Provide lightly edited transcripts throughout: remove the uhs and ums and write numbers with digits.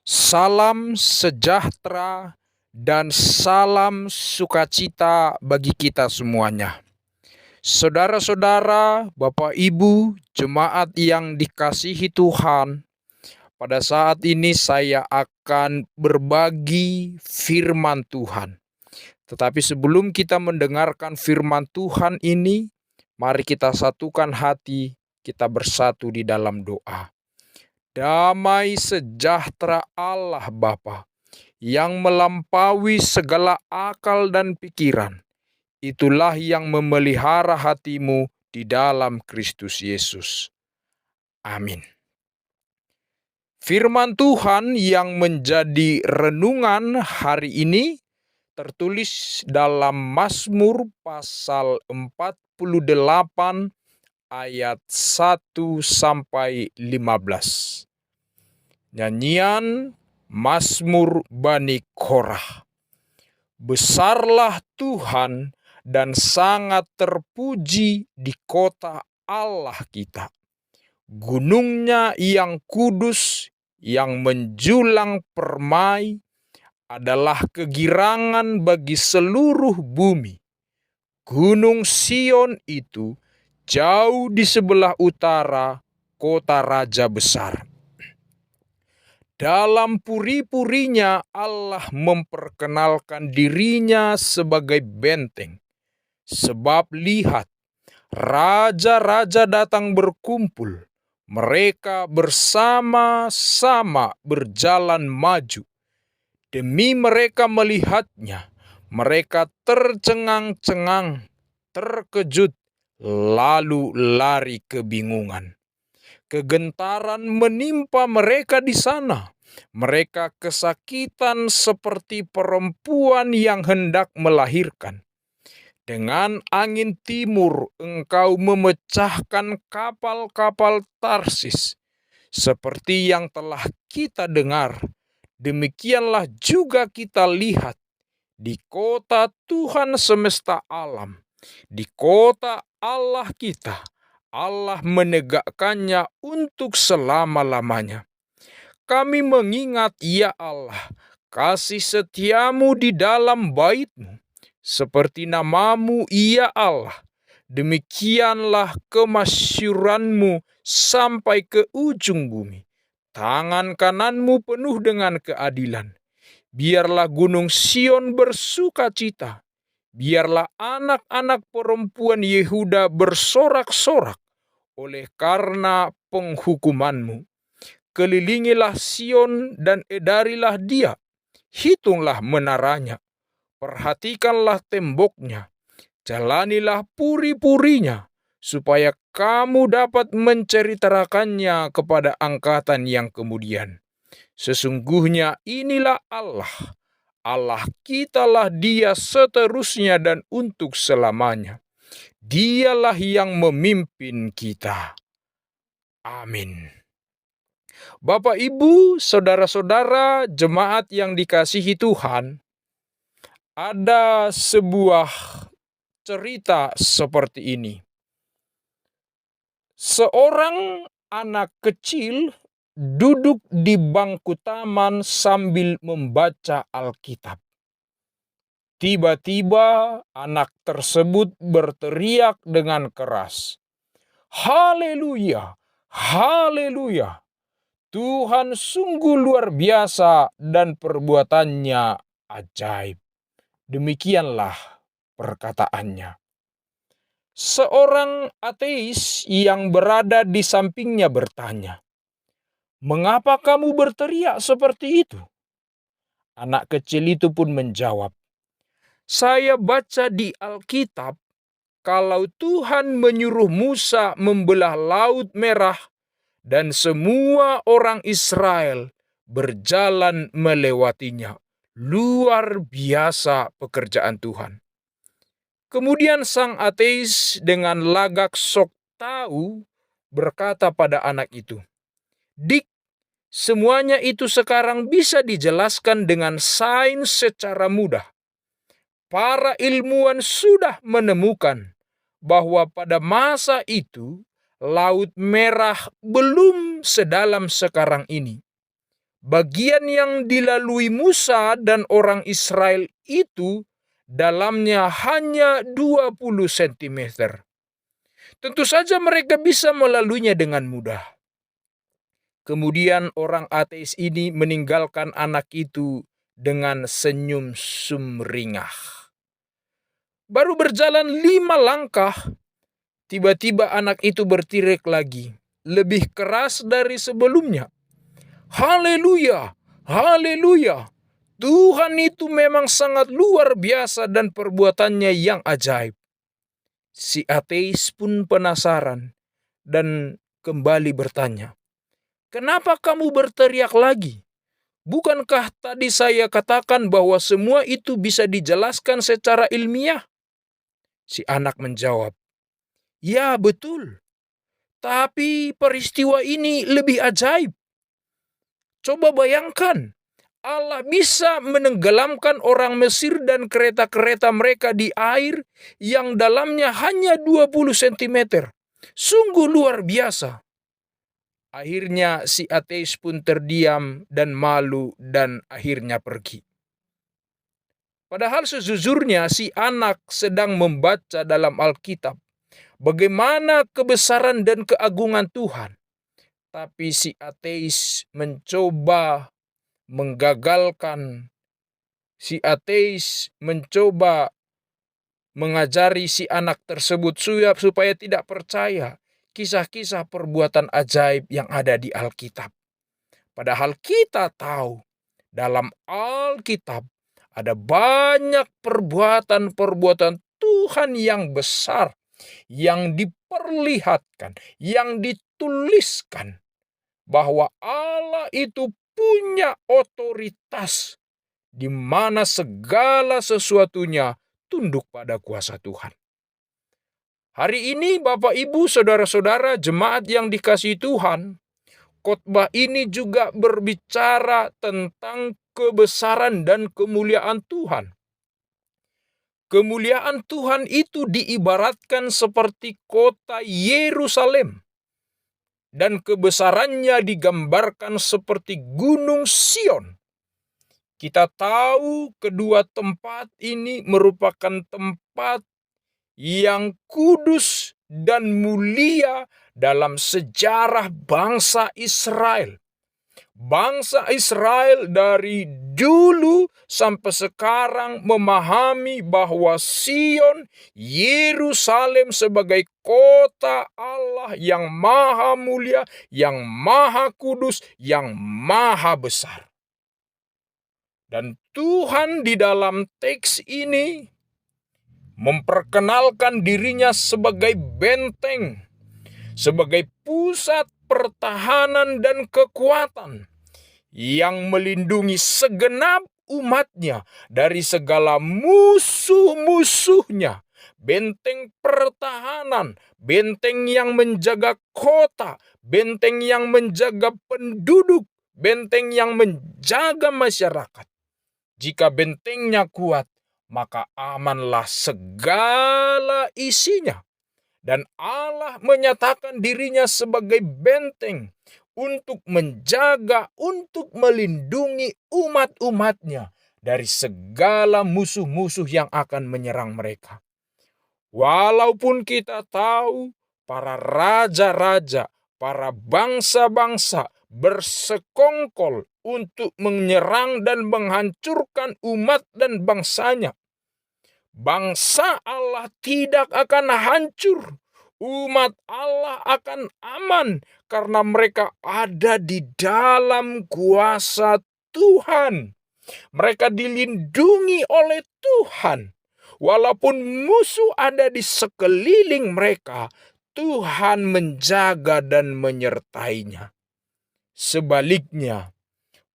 Salam sejahtera dan salam sukacita bagi kita semuanya. Saudara-saudara, Bapak Ibu, jemaat yang dikasihi Tuhan, pada saat ini saya akan berbagi firman Tuhan. Tetapi sebelum kita mendengarkan firman Tuhan ini, mari kita satukan hati, kita bersatu di dalam doa. Damai sejahtera Allah Bapa yang melampaui segala akal dan pikiran, itulah yang memelihara hatimu di dalam Kristus Yesus. Amin. Firman Tuhan yang menjadi renungan hari ini tertulis dalam Mazmur pasal 48 ayat 1 sampai 15. Nyanyian Mazmur Bani Korah. Besarlah Tuhan dan sangat terpuji di kota Allah kita. Gunungnya yang kudus, yang menjulang permai, adalah kegirangan bagi seluruh bumi. Gunung Sion itu jauh di sebelah utara, kota raja besar. Dalam puri-purinya Allah memperkenalkan dirinya sebagai benteng. Sebab lihat, raja-raja datang berkumpul. Mereka bersama-sama berjalan maju. Demi mereka melihatnya, mereka tercengang-cengang, terkejut, lalu lari kebingungan. Kegentaran menimpa mereka di sana. Mereka kesakitan seperti perempuan yang hendak melahirkan. Dengan angin timur engkau memecahkan kapal-kapal Tarsis. Seperti yang telah kita dengar, demikianlah juga kita lihat di kota Tuhan semesta alam, di kota Allah kita. Allah menegakkannya untuk selama-lamanya. Kami mengingat, ya Allah, kasih setiamu di dalam bait-Mu. Seperti namamu, ya Allah, demikianlah kemasyuran-Mu sampai ke ujung bumi. Tangan kanan-Mu penuh dengan keadilan. Biarlah gunung Sion bersukacita. Biarlah anak-anak perempuan Yehuda bersorak-sorak oleh karena penghukuman-Mu. Kelilingilah Sion dan edarilah dia. Hitunglah menaranya. Perhatikanlah temboknya. Jalanilah puri-purinya, supaya kamu dapat menceritakannya kepada angkatan yang kemudian. Sesungguhnya inilah Allah. Allah kitalah dia seterusnya dan untuk selamanya. Dialah yang memimpin kita. Amin. Bapak, Ibu, saudara-saudara, jemaat yang dikasihi Tuhan, ada sebuah cerita seperti ini. Seorang anak kecil duduk di bangku taman sambil membaca Alkitab. Tiba-tiba anak tersebut berteriak dengan keras, "Haleluya! Haleluya! Tuhan sungguh luar biasa dan perbuatannya ajaib." Demikianlah perkataannya. Seorang ateis yang berada di sampingnya bertanya, "Mengapa kamu berteriak seperti itu?" Anak kecil itu pun menjawab, "Saya baca di Alkitab kalau Tuhan menyuruh Musa membelah Laut Merah dan semua orang Israel berjalan melewatinya. Luar biasa pekerjaan Tuhan." Kemudian sang ateis dengan lagak sok tahu berkata pada anak itu, "Dik, semuanya itu sekarang bisa dijelaskan dengan sains secara mudah. Para ilmuwan sudah menemukan bahwa pada masa itu Laut Merah belum sedalam sekarang ini. Bagian yang dilalui Musa dan orang Israel itu dalamnya hanya 20 cm. Tentu saja mereka bisa melaluinya dengan mudah. Kemudian orang ateis ini meninggalkan anak itu dengan senyum sumringah. Baru berjalan 5 langkah, tiba-tiba anak itu berteriak lagi, lebih keras dari sebelumnya. Haleluya, haleluya. Tuhan itu memang sangat luar biasa dan perbuatannya yang ajaib. Si ateis pun penasaran dan kembali bertanya, "Kenapa kamu berteriak lagi? Bukankah tadi saya katakan bahwa semua itu bisa dijelaskan secara ilmiah?" Si anak menjawab, "Ya betul, tapi peristiwa ini lebih ajaib. Coba bayangkan, Allah bisa menenggelamkan orang Mesir dan kereta-kereta mereka di air yang dalamnya hanya 20 cm. Sungguh luar biasa." Akhirnya si ateis pun terdiam dan malu dan akhirnya pergi. Padahal sejujurnya si anak sedang membaca dalam Alkitab bagaimana kebesaran dan keagungan Tuhan. Tapi si ateis mencoba menggagalkan. Si ateis mencoba mengajari si anak tersebut supaya tidak percaya kisah-kisah perbuatan ajaib yang ada di Alkitab. Padahal kita tahu dalam Alkitab ada banyak perbuatan-perbuatan Tuhan yang besar, yang diperlihatkan, yang dituliskan, bahwa Allah itu punya otoritas di mana segala sesuatunya tunduk pada kuasa Tuhan. Hari ini Bapak Ibu Saudara-saudara jemaat yang dikasihi Tuhan, khotbah ini juga berbicara tentang kebesaran dan kemuliaan Tuhan. Kemuliaan Tuhan itu diibaratkan seperti kota Yerusalem, dan kebesarannya digambarkan seperti gunung Sion. Kita tahu kedua tempat ini merupakan tempat yang kudus dan mulia dalam sejarah bangsa Israel. Bangsa Israel dari dulu sampai sekarang memahami bahwa Sion, Yerusalem sebagai kota Allah yang maha mulia, yang maha kudus, yang maha besar. Dan Tuhan di dalam teks ini memperkenalkan dirinya sebagai benteng, sebagai pusat pertahanan dan kekuatan yang melindungi segenap umatnya dari segala musuh-musuhnya. Benteng pertahanan, benteng yang menjaga kota, benteng yang menjaga penduduk, benteng yang menjaga masyarakat. Jika bentengnya kuat, maka amanlah segala isinya. Dan Allah menyatakan dirinya sebagai benteng untuk menjaga, untuk melindungi umat-umatnya dari segala musuh-musuh yang akan menyerang mereka. Walaupun kita tahu para raja-raja, para bangsa-bangsa bersekongkol untuk menyerang dan menghancurkan umat dan bangsanya, bangsa Allah tidak akan hancur. Umat Allah akan aman karena mereka ada di dalam kuasa Tuhan. Mereka dilindungi oleh Tuhan. Walaupun musuh ada di sekeliling mereka, Tuhan menjaga dan menyertainya. Sebaliknya,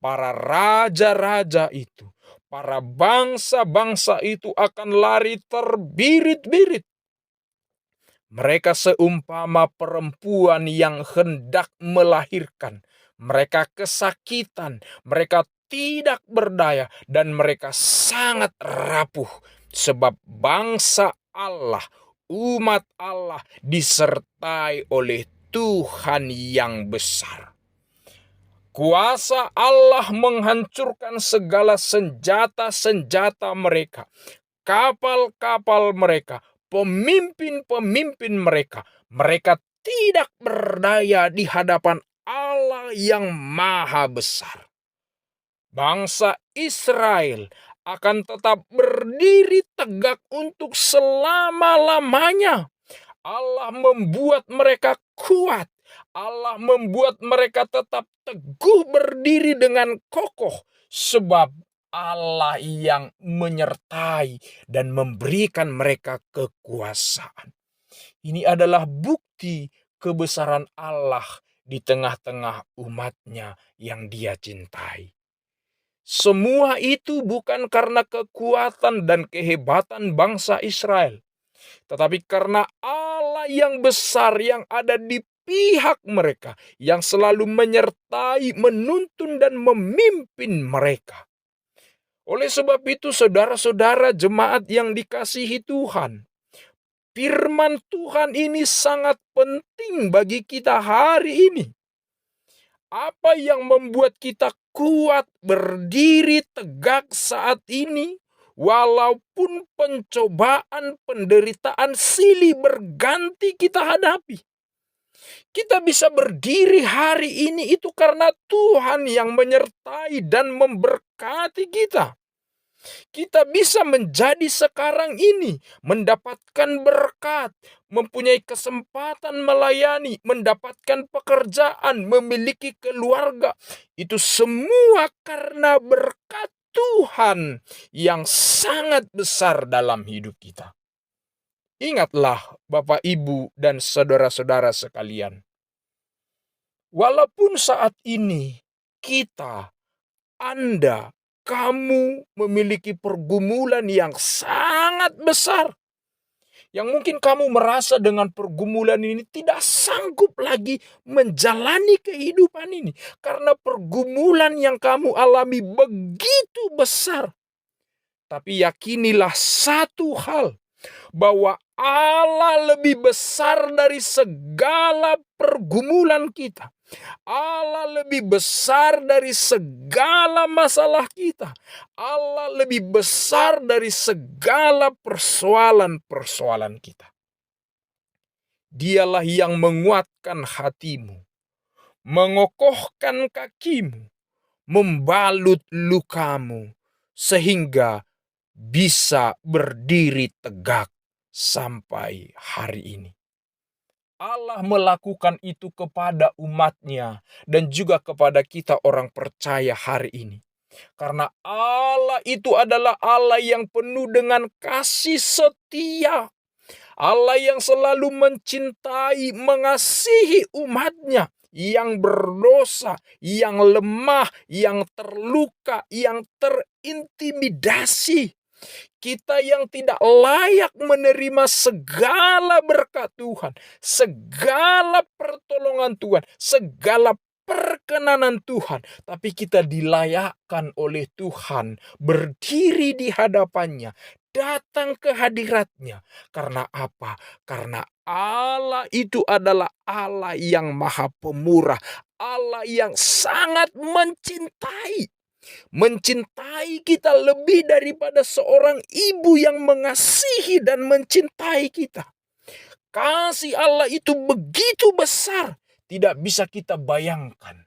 para raja-raja itu, para bangsa-bangsa itu akan lari terbirit-birit. Mereka seumpama perempuan yang hendak melahirkan. Mereka kesakitan, mereka tidak berdaya, dan mereka sangat rapuh. Sebab bangsa Allah, umat Allah disertai oleh Tuhan yang besar. Kuasa Allah menghancurkan segala senjata-senjata mereka, kapal-kapal mereka, pemimpin-pemimpin mereka. Mereka tidak berdaya di hadapan Allah yang maha besar. Bangsa Israel akan tetap berdiri tegak untuk selama-lamanya. Allah membuat mereka kuat. Allah membuat mereka tetap teguh berdiri dengan kokoh. Sebab Allah yang menyertai dan memberikan mereka kekuasaan. Ini adalah bukti kebesaran Allah di tengah-tengah umatnya yang Dia cintai. Semua itu bukan karena kekuatan dan kehebatan bangsa Israel, tetapi karena Allah yang besar yang ada di pihak mereka, yang selalu menyertai, menuntun dan memimpin mereka. Oleh sebab itu, saudara-saudara jemaat yang dikasihi Tuhan, firman Tuhan ini sangat penting bagi kita hari ini. Apa yang membuat kita kuat berdiri tegak saat ini? Walaupun pencobaan, penderitaan silih berganti kita hadapi. Kita bisa berdiri hari ini itu karena Tuhan yang menyertai dan memberkati kita. Kita bisa menjadi sekarang ini, mendapatkan berkat, mempunyai kesempatan melayani, mendapatkan pekerjaan, memiliki keluarga. Itu semua karena berkat Tuhan yang sangat besar dalam hidup kita. Ingatlah Bapak, Ibu, dan saudara-saudara sekalian. Walaupun saat ini kita, Anda, kamu memiliki pergumulan yang sangat besar, yang mungkin kamu merasa dengan pergumulan ini tidak sanggup lagi menjalani kehidupan ini, karena pergumulan yang kamu alami begitu besar. Tapi yakinilah satu hal, bahwa Allah lebih besar dari segala pergumulan kita. Allah lebih besar dari segala masalah kita. Allah lebih besar dari segala persoalan-persoalan kita. Dialah yang menguatkan hatimu, mengokohkan kakimu, membalut lukamu, sehingga bisa berdiri tegak sampai hari ini. Allah melakukan itu kepada umatnya dan juga kepada kita orang percaya hari ini. Karena Allah itu adalah Allah yang penuh dengan kasih setia. Allah yang selalu mencintai, mengasihi umatnya yang berdosa, yang lemah, yang terluka, yang terintimidasi. Kita yang tidak layak menerima segala berkat Tuhan, segala pertolongan Tuhan, segala perkenanan Tuhan. Tapi kita dilayakkan oleh Tuhan berdiri di hadapannya, datang ke hadiratnya. Karena apa? Karena Allah itu adalah Allah yang maha pemurah, Allah yang sangat mencintai. Mencintai kita lebih daripada seorang ibu yang mengasihi dan mencintai kita. Kasih Allah itu begitu besar, tidak bisa kita bayangkan.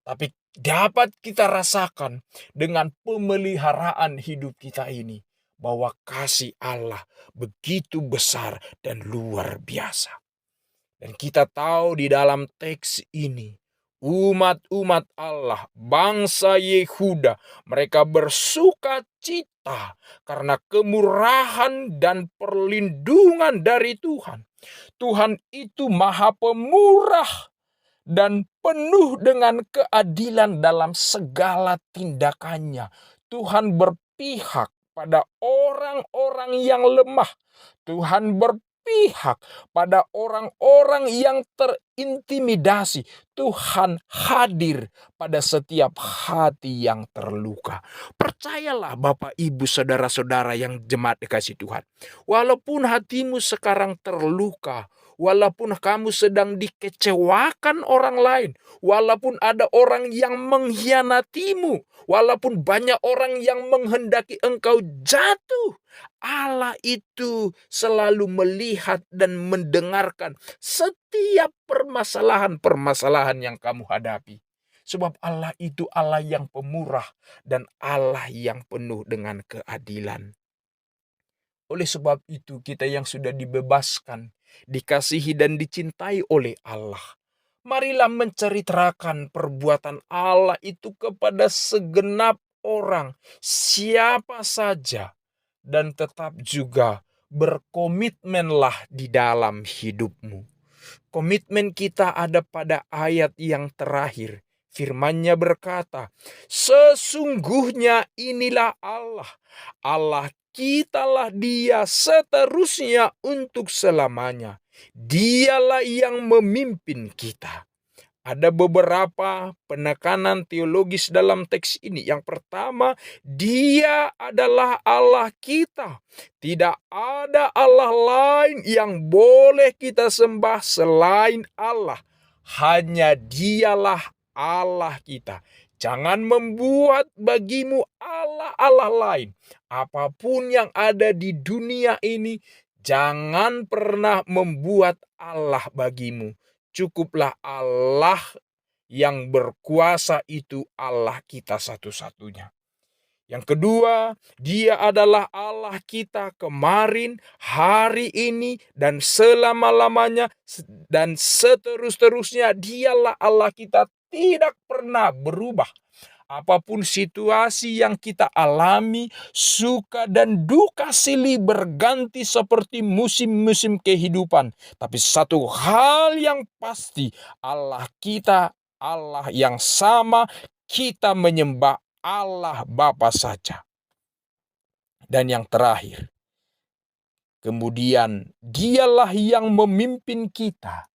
Tapi dapat kita rasakan dengan pemeliharaan hidup kita ini, bahwa kasih Allah begitu besar dan luar biasa. Dan kita tahu di dalam teks ini, umat-umat Allah, bangsa Yehuda, mereka bersuka cita karena kemurahan dan perlindungan dari Tuhan. Tuhan itu maha pemurah dan penuh dengan keadilan dalam segala tindakannya. Tuhan berpihak pada orang-orang yang lemah. Tuhan berpihak pada orang-orang yang terintimidasi. Tuhan hadir pada setiap hati yang terluka. Percayalah Bapak, Ibu, saudara-saudara yang jemaat dikasih Tuhan. Walaupun hatimu sekarang terluka, walaupun kamu sedang dikecewakan orang lain, walaupun ada orang yang mengkhianatimu, walaupun banyak orang yang menghendaki engkau jatuh, Allah itu selalu melihat dan mendengarkan setiap permasalahan-permasalahan yang kamu hadapi. Sebab Allah itu Allah yang pemurah dan Allah yang penuh dengan keadilan. Oleh sebab itu kita yang sudah dibebaskan, dikasihi dan dicintai oleh Allah, marilah menceritakan perbuatan Allah itu kepada segenap orang, siapa saja, dan tetap juga berkomitmenlah di dalam hidupmu. Komitmen kita ada pada ayat yang terakhir. Firman-Nya berkata, sesungguhnya inilah Allah. Allah kitalah Dia seterusnya untuk selamanya. Dialah yang memimpin kita. Ada beberapa penekanan teologis dalam teks ini. Yang pertama, Dia adalah Allah kita. Tidak ada Allah lain yang boleh kita sembah selain Allah. Hanya Dialah Allah kita. Jangan membuat bagimu Allah-Allah lain. Apapun yang ada di dunia ini, jangan pernah membuat Allah bagimu. Cukuplah Allah yang berkuasa, itu Allah kita satu-satunya. Yang kedua, Dia adalah Allah kita kemarin, hari ini, dan selama-lamanya, dan seterus-terusnya. Dialah Allah kita, tidak pernah berubah. Apapun situasi yang kita alami, suka dan duka silih berganti seperti musim-musim kehidupan. Tapi satu hal yang pasti, Allah kita, Allah yang sama, kita menyembah Allah Bapa saja. Dan yang terakhir, kemudian Dialah yang memimpin kita.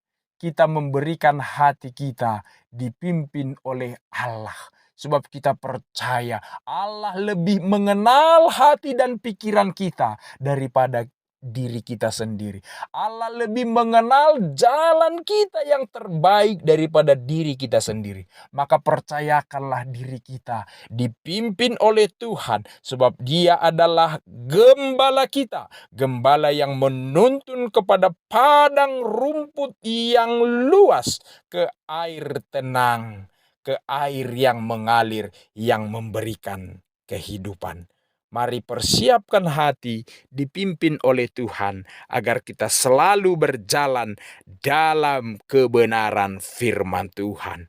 Kita memberikan hati kita dipimpin oleh Allah. Sebab kita percaya Allah lebih mengenal hati dan pikiran kita daripada diri kita sendiri. Allah lebih mengenal jalan kita yang terbaik daripada diri kita sendiri. Maka percayakanlah diri kita dipimpin oleh Tuhan, sebab Dia adalah gembala kita, gembala yang menuntun kepada padang rumput yang luas, ke air tenang, ke air yang mengalir, yang memberikan kehidupan. Mari persiapkan hati dipimpin oleh Tuhan, agar kita selalu berjalan dalam kebenaran firman Tuhan.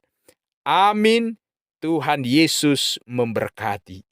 Amin. Tuhan Yesus memberkati.